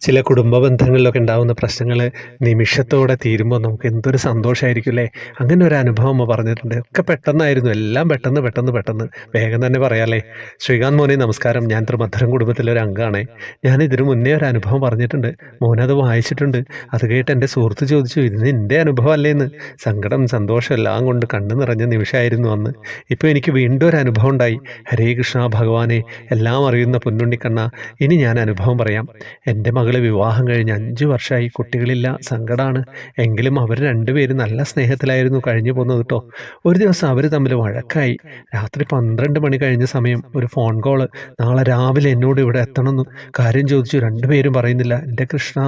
ചില കുടുംബ ബന്ധങ്ങളിലൊക്കെ ഉണ്ടാകുന്ന പ്രശ്നങ്ങൾ നിമിഷത്തോടെ തീരുമ്പോൾ നമുക്ക് എന്തൊരു സന്തോഷമായിരിക്കും അല്ലേ. അങ്ങനെ ഒരു അനുഭവം അമ്മ പറഞ്ഞിട്ടുണ്ട്. ഒക്കെ പെട്ടെന്നായിരുന്നു, എല്ലാം പെട്ടെന്ന് പെട്ടെന്ന് പെട്ടെന്ന്. വേഗം തന്നെ പറയാലേ. ശ്രീകാന്ത് മോനെ നമസ്കാരം. ഞാൻ ത്രിമധുരം കുടുംബത്തിലെ ഒരു അംഗമാണേ. ഞാൻ ഇതിനു മുന്നേ ഒരു അനുഭവം പറഞ്ഞിട്ടുണ്ട്. മോനത് വായിച്ചിട്ടുണ്ട്. അത് കേട്ട് എൻ്റെ സുഹൃത്ത് ചോദിച്ചു, ഇത് നിൻ്റെ അനുഭവം അല്ലേന്ന്. സങ്കടം സന്തോഷം എല്ലാം കൊണ്ട് കണ്ണു നിറഞ്ഞ നിമിഷമായിരുന്നു അന്ന്. ഇപ്പോൾ എനിക്ക് വീണ്ടും ഒരു അനുഭവം ഉണ്ടായി. ഹരേ കൃഷ്ണ ഭഗവാനെ, എല്ലാം അറിയുന്ന പൊന്നുണ്ണിക്കണ്ണ, ഇനി ഞാൻ അനുഭവം പറയാം. എൻ്റെ മകള് വിവാഹം കഴിഞ്ഞ് 5 വർഷമായി, കുട്ടികളില്ല, സങ്കടമാണ്. എങ്കിലും അവർ രണ്ടുപേരും നല്ല സ്നേഹത്തിലായിരുന്നു കഴിഞ്ഞു പോകുന്നത് കേട്ടോ. ഒരു ദിവസം അവർ തമ്മിൽ വഴക്കായി. രാത്രി 12 മണി കഴിഞ്ഞ സമയം ഒരു ഫോൺ കോള്. നാളെ രാവിലെ എന്നോട് ഇവിടെ എത്തണമെന്ന് കാര്യം ചോദിച്ചു. രണ്ടുപേരും പറയുന്നില്ല. എൻ്റെ കൃഷ്ണ,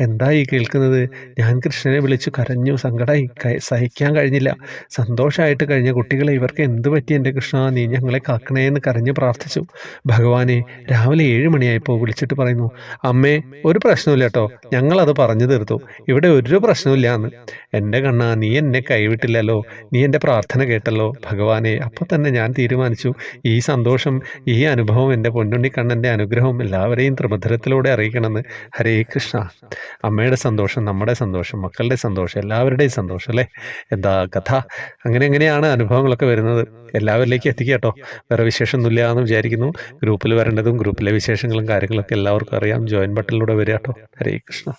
എന്തായി കേൾക്കുന്നത്? ഞാൻ കൃഷ്ണനെ വിളിച്ചു കരഞ്ഞു. സങ്കടമായി, സഹിക്കാൻ കഴിഞ്ഞില്ല. സന്തോഷമായിട്ട് കഴിഞ്ഞ കുട്ടികളെ ഇവർക്ക് എന്ത് പറ്റി എൻ്റെ കൃഷ്ണ, നീ ഞങ്ങളെ കാക്കണേന്ന് കരഞ്ഞ് പ്രാർത്ഥിച്ചു. ഭഗവാനെ, രാവിലെ 7 മണിയായപ്പോൾ വിളിച്ചിട്ട് പറയുന്നു, അമ്മേ, ഒരു പ്രശ്നമില്ല കേട്ടോ, ഞങ്ങളത് പറഞ്ഞു തീർത്തു, ഇവിടെ ഒരു പ്രശ്നമില്ല എന്ന്. എൻ്റെ കണ്ണാ, നീ എന്നെ കൈവിട്ടില്ലല്ലോ, നീ എൻ്റെ പ്രാർത്ഥന കേട്ടല്ലോ ഭഗവാനെ. അപ്പോൾ തന്നെ ഞാൻ തീരുമാനിച്ചു, ഈ സന്തോഷം, ഈ അനുഭവം, എൻ്റെ പൊന്നുണ്ണി കണ്ണൻ്റെ അനുഗ്രഹം എല്ലാവരെയും ത്രിമധുരത്തിലൂടെ അറിയിക്കണമെന്ന്. ഹരേ കൃഷ്ണ. അമ്മയുടെ സന്തോഷം, നമ്മുടെ സന്തോഷം, മക്കളുടെ സന്തോഷം, എല്ലാവരുടെയും സന്തോഷം അല്ലേ. എന്താ കഥ. എങ്ങനെയാണ് അനുഭവങ്ങളൊക്കെ വരുന്നത്, എല്ലാവരിലേക്കും എത്തിക്കുക കേട്ടോ. വേറെ വിശേഷമൊന്നുമില്ല എന്ന് വിചാരിക്കുന്നു. ഗ്രൂപ്പിൽ വരേണ്ടതും ഗ്രൂപ്പിലെ വിശേഷങ്ങളും കാര്യങ്ങളൊക്കെ എല്ലാവർക്കും അറിയാം. ജോയിൻ ബട്ടണിലൂടെ വരിക കേട്ടോ. ഹരേ കൃഷ്ണ.